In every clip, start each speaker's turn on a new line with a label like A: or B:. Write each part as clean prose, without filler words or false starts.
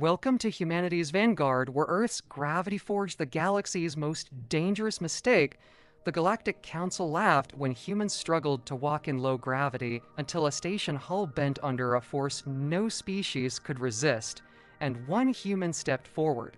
A: Welcome to humanity's Vanguard, where Earth's gravity forged the galaxy's most dangerous mistake. The Galactic Council laughed when humans struggled to walk in low gravity until a station hull bent under a force no species could resist, and one human stepped forward.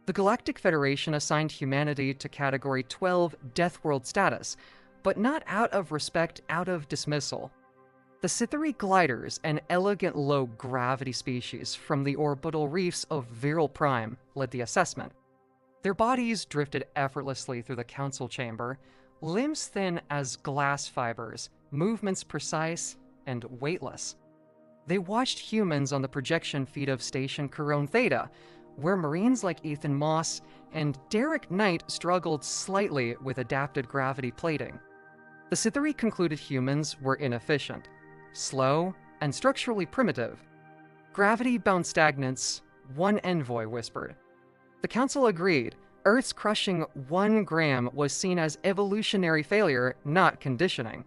A: The Galactic Federation assigned humanity to Category 12 Death World status, but not out of respect, out of dismissal. The Cythery gliders, an elegant low-gravity species from the orbital reefs of Viral Prime, led the assessment. Their bodies drifted effortlessly through the council chamber, limbs thin as glass fibers, movements precise and weightless. They watched humans on the projection feed of Station Corone Theta, where Marines like Ethan Moss and Derek Knight struggled slightly with adapted gravity plating. The Cythery concluded humans were inefficient, slow, and structurally primitive. Gravity-bound stagnants, one envoy whispered. The council agreed. Earth's crushing 1 gram was seen as evolutionary failure, not conditioning.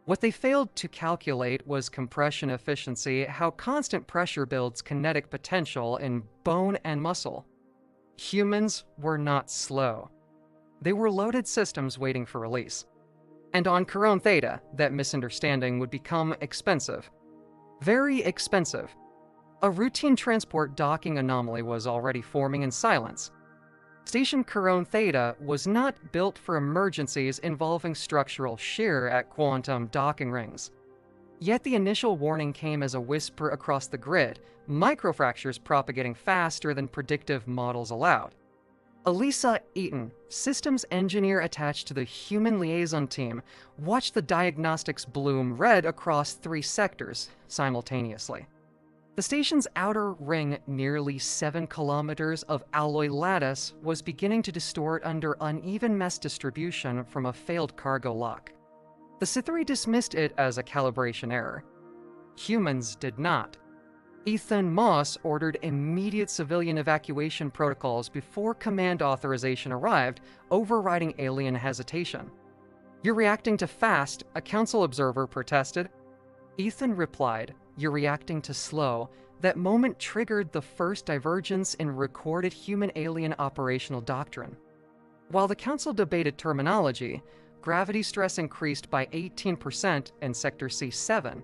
A: What they failed to calculate was compression efficiency, how constant pressure builds kinetic potential in bone and muscle. Humans were not slow. They were loaded systems waiting for release. And on Corone Theta, that misunderstanding would become expensive. Very expensive. A routine transport docking anomaly was already forming in silence. Station Corone Theta was not built for emergencies involving structural shear at quantum docking rings. Yet the initial warning came as a whisper across the grid, microfractures propagating faster than predictive models allowed. Elisa Eaton, systems engineer attached to the human liaison team, watched the diagnostics bloom red across 3 sectors simultaneously. The station's outer ring, nearly 7 kilometers of alloy lattice, was beginning to distort under uneven mass distribution from a failed cargo lock. The Cythery dismissed it as a calibration error. Humans did not. Ethan Moss ordered immediate civilian evacuation protocols before command authorization arrived, overriding alien hesitation. "You're reacting too fast," a council observer protested. Ethan replied, "You're reacting too slow." That moment triggered the first divergence in recorded human-alien operational doctrine. While the council debated terminology, gravity stress increased by 18% in Sector C7.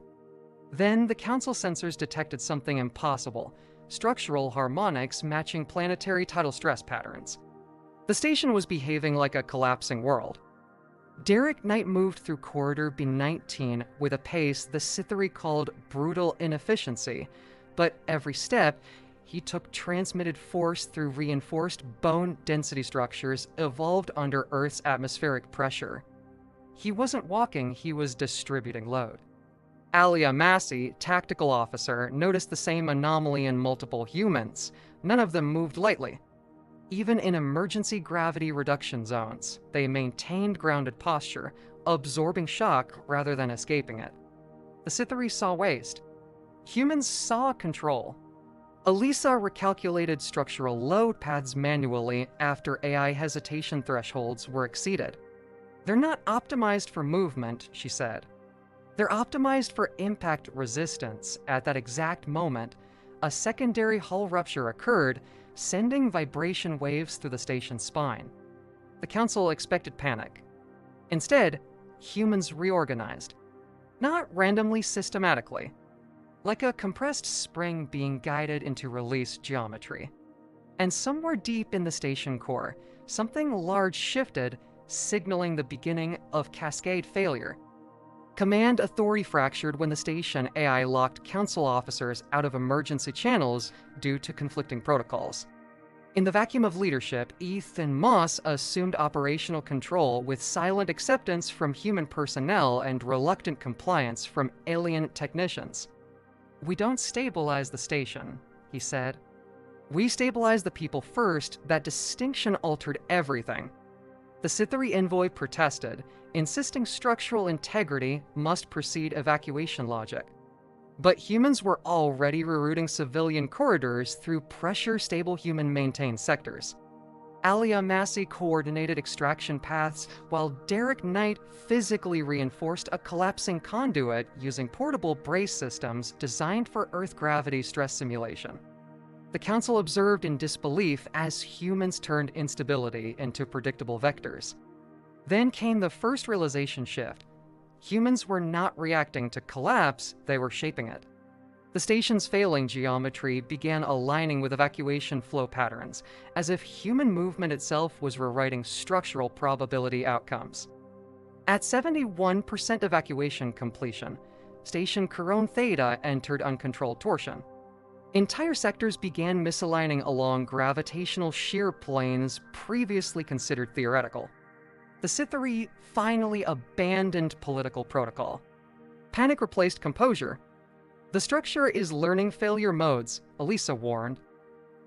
A: Then the council sensors detected something impossible: structural harmonics matching planetary tidal stress patterns. The station was behaving like a collapsing world. Derek Knight moved through Corridor B19 with a pace the Cythery called brutal inefficiency, but every step, he took transmitted force through reinforced bone density structures evolved under Earth's atmospheric pressure. He wasn't walking, he was distributing load. Alia Massey, tactical officer, noticed the same anomaly in multiple humans. None of them moved lightly. Even in emergency gravity reduction zones, they maintained grounded posture, absorbing shock rather than escaping it. The Cythery saw waste. Humans saw control. Elisa recalculated structural load paths manually after AI hesitation thresholds were exceeded. "They're not optimized for movement," she said. "They're optimized for impact resistance." At that exact moment, a secondary hull rupture occurred, sending vibration waves through the station's spine. The council expected panic. Instead, humans reorganized. Not randomly, systematically. Like a compressed spring being guided into release geometry. And somewhere deep in the station core, something large shifted, signaling the beginning of cascade failure. Command authority fractured when the station AI locked council officers out of emergency channels due to conflicting protocols. In the vacuum of leadership, Ethan Moss assumed operational control with silent acceptance from human personnel and reluctant compliance from alien technicians. "We don't stabilize the station," he said. "We stabilize the people first." That distinction altered everything. The Cythery envoy protested, insisting structural integrity must precede evacuation logic. But humans were already rerouting civilian corridors through pressure-stable human-maintained sectors. Alia Massey coordinated extraction paths, while Derek Knight physically reinforced a collapsing conduit using portable brace systems designed for Earth gravity stress simulation. The Council observed in disbelief as humans turned instability into predictable vectors. Then came the first realization shift. Humans were not reacting to collapse, they were shaping it. The station's failing geometry began aligning with evacuation flow patterns, as if human movement itself was rewriting structural probability outcomes. At 71% evacuation completion, Station Corone Theta entered uncontrolled torsion. Entire sectors began misaligning along gravitational shear planes previously considered theoretical. The Cytherea finally abandoned political protocol. Panic replaced composure. "The structure is learning failure modes," Elisa warned.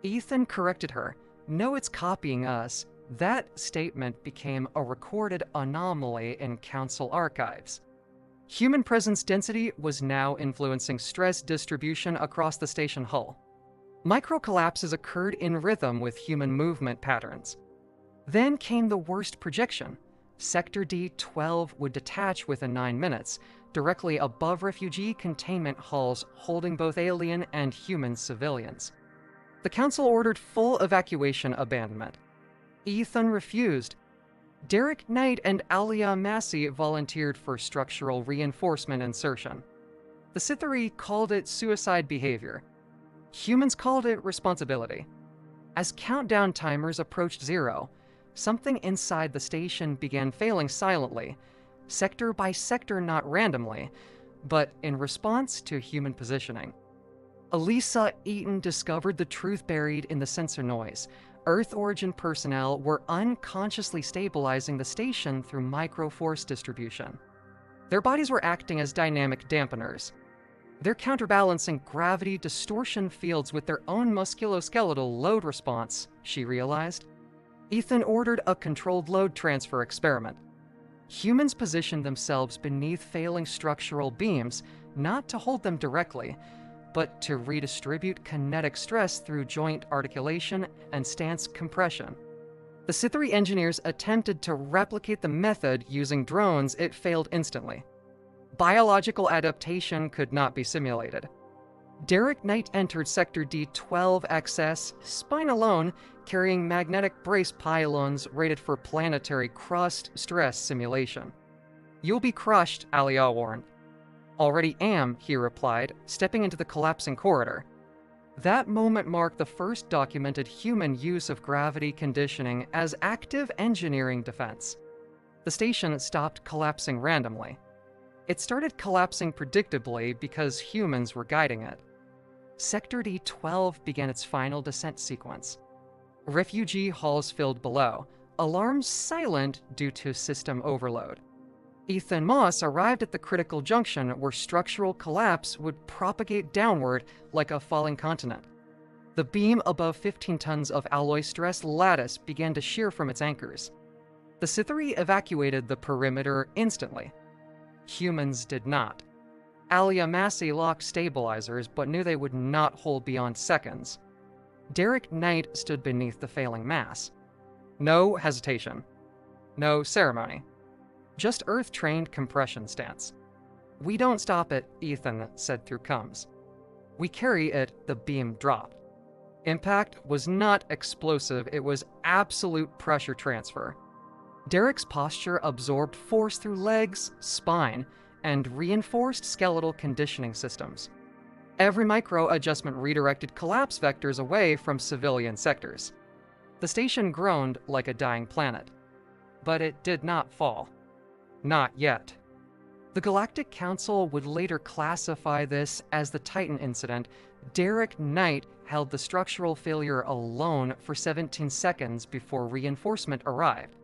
A: Ethan corrected her. "No, it's copying us." That statement became a recorded anomaly in Council archives. Human presence density was now influencing stress distribution across the station hull. Microcollapses occurred in rhythm with human movement patterns. Then came the worst projection. Sector D-12 would detach within 9 minutes, directly above refugee containment halls holding both alien and human civilians. The Council ordered full evacuation abandonment. Ethan refused. Derek Knight and Alia Massey volunteered for structural reinforcement insertion. The Cytherea called it suicide behavior. Humans called it responsibility. As countdown timers approached 0, something inside the station began failing silently, sector by sector, not randomly, but in response to human positioning. Elisa Eaton discovered the truth buried in the sensor noise. Earth origin personnel were unconsciously stabilizing the station through microforce distribution. Their bodies were acting as dynamic dampeners. They're counterbalancing gravity distortion fields with their own musculoskeletal load response, she realized. Ethan ordered a controlled load transfer experiment. Humans positioned themselves beneath failing structural beams, not to hold them directly, but to redistribute kinetic stress through joint articulation and stance compression. The Cytherea engineers attempted to replicate the method using drones. It failed instantly. Biological adaptation could not be simulated. Derek Knight entered Sector D-12XS, spine alone, carrying magnetic brace pylons rated for planetary crust stress simulation. "You'll be crushed," Alia warned. "Already am," he replied, stepping into the collapsing corridor. That moment marked the first documented human use of gravity conditioning as active engineering defense. The station stopped collapsing randomly. It started collapsing predictably because humans were guiding it. Sector D-12 began its final descent sequence. Refugee halls filled below, alarms silent due to system overload. Ethan Moss arrived at the critical junction where structural collapse would propagate downward like a falling continent. The beam above 15 tons of alloy stress lattice began to shear from its anchors. The Cytherea evacuated the perimeter instantly. Humans did not. Alia Massey locked stabilizers, but knew they would not hold beyond seconds. Derek Knight stood beneath the failing mass. No hesitation. No ceremony. Just Earth-trained compression stance. "We don't stop it," Ethan said through comms. "We carry it," the beam dropped. Impact was not explosive, it was absolute pressure transfer. Derek's posture absorbed force through legs, spine, and reinforced skeletal conditioning systems. Every micro-adjustment redirected collapse vectors away from civilian sectors. The station groaned like a dying planet. But it did not fall. Not yet. The Galactic Council would later classify this as the Titan incident. Derek Knight held the structural failure alone for 17 seconds before reinforcement arrived.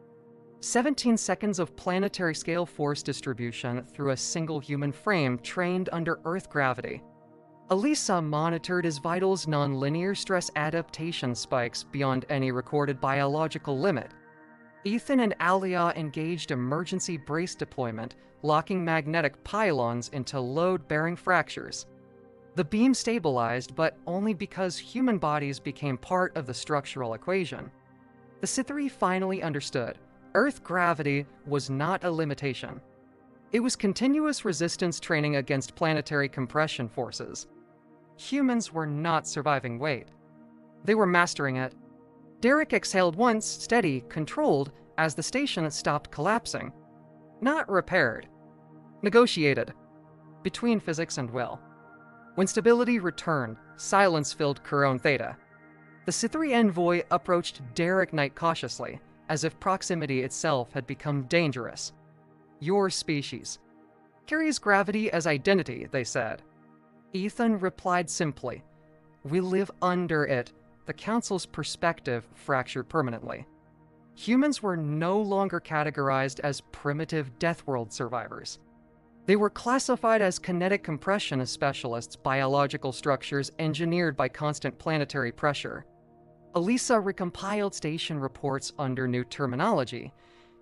A: 17 seconds of planetary-scale force distribution through a single human frame trained under Earth gravity. Elisa monitored his vitals' nonlinear stress adaptation spikes beyond any recorded biological limit. Ethan and Alia engaged emergency brace deployment, locking magnetic pylons into load-bearing fractures. The beam stabilized, but only because human bodies became part of the structural equation. The Cytherea finally understood. Earth gravity was not a limitation. It was continuous resistance training against planetary compression forces. Humans were not surviving weight. They were mastering it. Derek exhaled once, steady, controlled, as the station stopped collapsing. Not repaired. Negotiated. Between physics and will. When stability returned, silence filled Couronne Theta. The Cythery envoy approached Derek Knight cautiously, as if proximity itself had become dangerous. Your species carries gravity as identity, they said. Ethan replied simply, we live under it. The Council's perspective fractured permanently. Humans were no longer categorized as primitive Deathworld survivors. They were classified as kinetic compression specialists, biological structures engineered by constant planetary pressure. Elisa recompiled station reports under new terminology.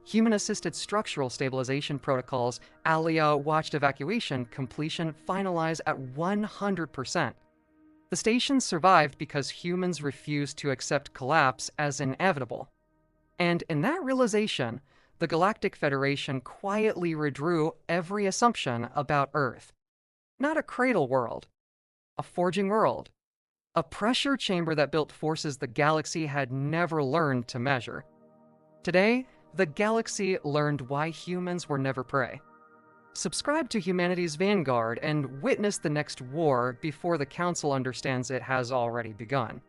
A: Human-assisted structural stabilization protocols, Alia watched evacuation completion finalized at 100%. The station survived because humans refused to accept collapse as inevitable. And in that realization, the Galactic Federation quietly redrew every assumption about Earth. Not a cradle world, a forging world, a pressure chamber that built forces the galaxy had never learned to measure. Today, the galaxy learned why humans were never prey. Subscribe to humanity's Vanguard and witness the next war before the Council understands it has already begun.